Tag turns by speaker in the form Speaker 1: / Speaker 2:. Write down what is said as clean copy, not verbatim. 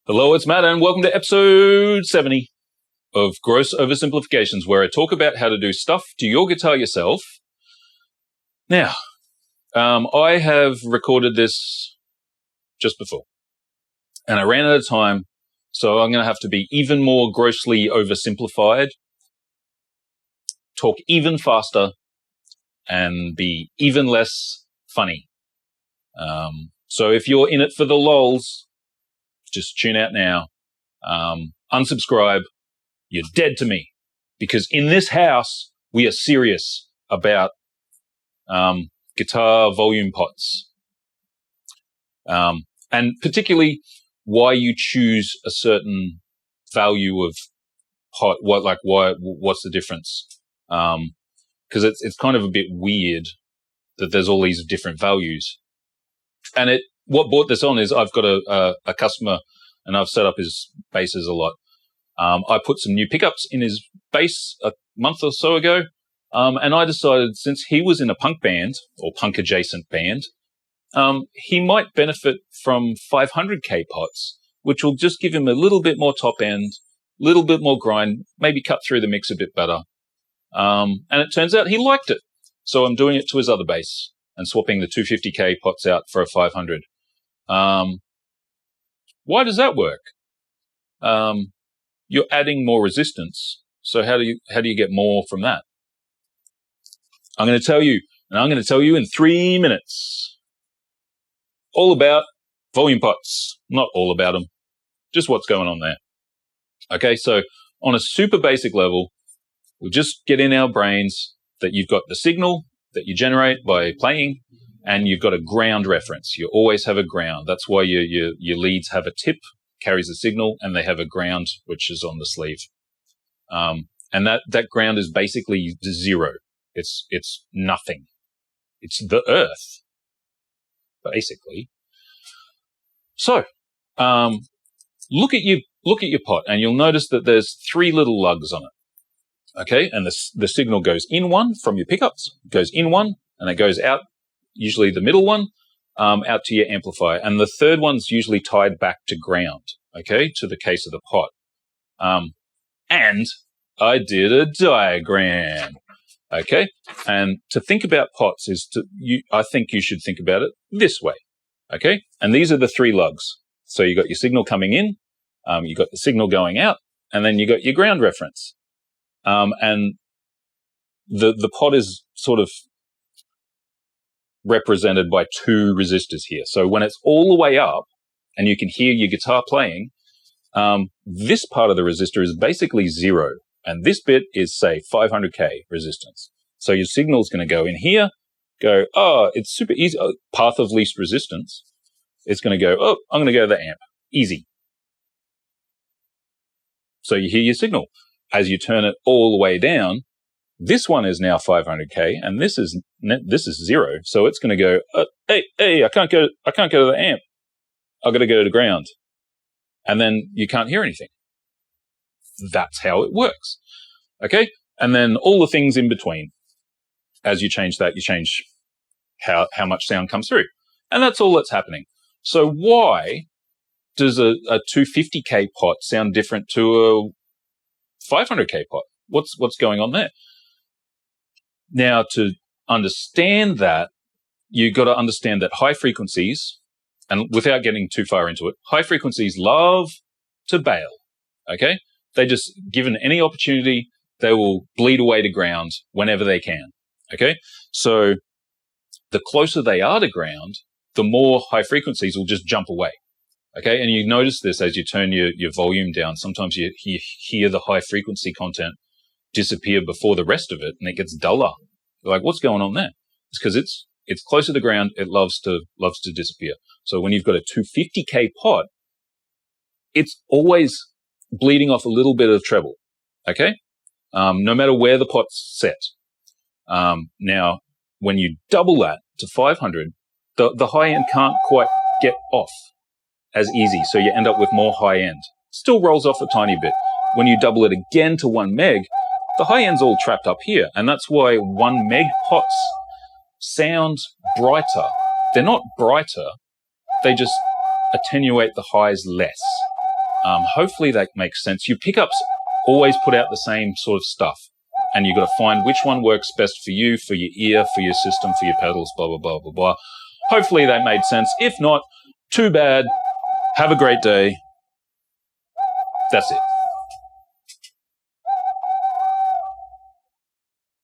Speaker 1: Hello, it's Matt, and welcome to episode 70 of Gross Oversimplifications, where I talk about how to do stuff to your guitar yourself. Now, I have recorded this just before, and I ran out of time, so I'm going to have to be even more grossly oversimplified, talk even faster, and be even less funny. So if you're in it for the lols, just tune out now. Unsubscribe. You're dead to me. Because in this house, we are serious about guitar volume pots. And particularly why you choose a certain value of pot. What's the difference? Because it's kind of a bit weird that there's all these different values. And what brought this on is I've got a customer, and I've set up his basses a lot. I put some new pickups in his bass a month or so ago, and I decided since he was in a punk band or punk adjacent band, he might benefit from 500k pots, which will just give him a little bit more top end, a little bit more grind, maybe cut through the mix a bit better. And it turns out he liked it, so I'm doing it to his other bass and swapping the 250k pots out for a 500. Why does that work? You're adding more resistance. So how do you get more from that? I'm going to tell you, and I'm going to tell you in 3 minutes. All about volume pots. Not all about them. Just what's going on there. Okay, so on a super basic level, we'll just get in our brains that you've got the signal that you generate by playing, and you've got a ground reference. You always have a ground. That's why your leads have a tip, carries a signal, and they have a ground, which is on the sleeve. And that ground is basically zero. It's nothing. It's the earth, basically. So, look at your pot, and you'll notice that there's 3 little lugs on it. Okay, and the signal goes in one from your pickups, goes in one, and it goes out, usually the middle one, out to your amplifier. And the third one's usually tied back to ground, okay, to the case of the pot. And I did a diagram, okay? And to think about pots I think you should think about it this way, okay? And these are the 3 lugs. So you got your signal coming in, you got the signal going out, and then you got your ground reference. And the pot is sort of represented by 2 resistors here. So when it's all the way up and you can hear your guitar playing, this part of the resistor is basically 0. And this bit is, say, 500k resistance. So your signal is going to go in here, it's super easy, path of least resistance. It's going to go, I'm going to go to the amp. Easy. So you hear your signal. As you turn it all the way down, this one is now 500k, and this is 0. So it's going to go, hey, I can't go to the amp. I've got to go to the ground, and then you can't hear anything. That's how it works. Okay, and then all the things in between. As you change that, you change how much sound comes through, and that's all that's happening. So why does a 250k pot sound different to a 500k pot? What's going on there? Now, to understand that, you've got to understand that high frequencies, and without getting too far into it, high frequencies love to bail, okay? They just, given any opportunity, they will bleed away to ground whenever they can, okay? So the closer they are to ground, the more high frequencies will just jump away. Okay, and you notice this as you turn your volume down. Sometimes you hear the high frequency content disappear before the rest of it, and it gets duller. You're like, what's going on there? It's because it's closer to ground. It loves to disappear. So when you've got a 250k pot, it's always bleeding off a little bit of treble. Okay, no matter where the pot's set. Now, when you double that to 500, the high end can't quite get off as easy, so you end up with more high end. Still rolls off a tiny bit. When you double it again to 1 meg, the high end's all trapped up here, and that's why 1 meg pots sound brighter. They're not brighter, they just attenuate the highs less. Hopefully that makes sense. Your pickups always put out the same sort of stuff, and you've got to find which one works best for you, for your ear, for your system, for your pedals, blah, blah, blah, blah, blah. Hopefully that made sense. If not, too bad. Have a great day. That's it.